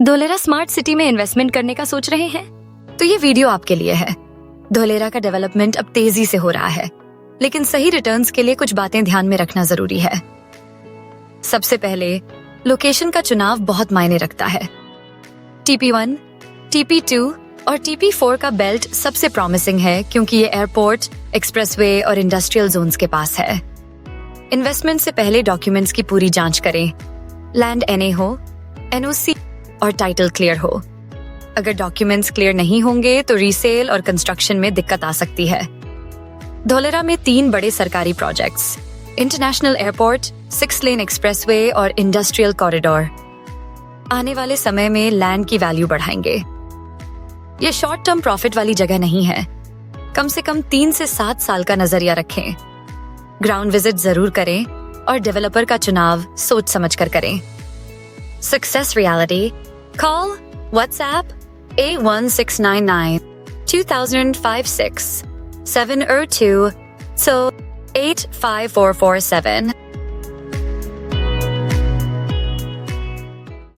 Dholera smart city में investment करने का सोच रहे हैं तो ये वीडियो आपके लिए है। धोलेरा का डेवलपमेंट अब तेजी से हो रहा है, लेकिन सही रिटर्न्स के लिए कुछ बातें ध्यान में रखना जरूरी है। सबसे पहले लोकेशन का चुनाव बहुत मायने रखता है। TP1, TP2 और TP4 का बेल्ट सबसे प्रॉमिसिंग है क्योंकि ये एयरपोर्ट, एक्सप्रेसवे और इंडस्ट्रियल जोन्स के पास है। इन्वेस्टमेंट से पहले डॉक्यूमेंट्स की पूरी जांच करें। लैंड NA हो, NOC और टाइटल क्लियर हो। अगर डॉक्यूमेंट्स क्लियर नहीं होंगे तो रीसेल और कंस्ट्रक्शन में दिक्कत आ सकती है। धोलेरा में 3 बड़े सरकारी प्रोजेक्ट्स, इंटरनेशनल एयरपोर्ट, 6 लेन एक्सप्रेसवे और इंडस्ट्रियल कॉरिडोर आने वाले समय में लैंड की वैल्यू बढ़ाएंगे। ये शॉर्ट टर्म प्रॉफिट वाली जगह नहीं है। कम से कम 3 से 7 साल का नजरिया रखें। ग्राउंड विजिट जरूर करें और डेवलपर का चुनाव सोच समझकर करें। Success reality. Call, WhatsApp 81699 2056 702 so 85447.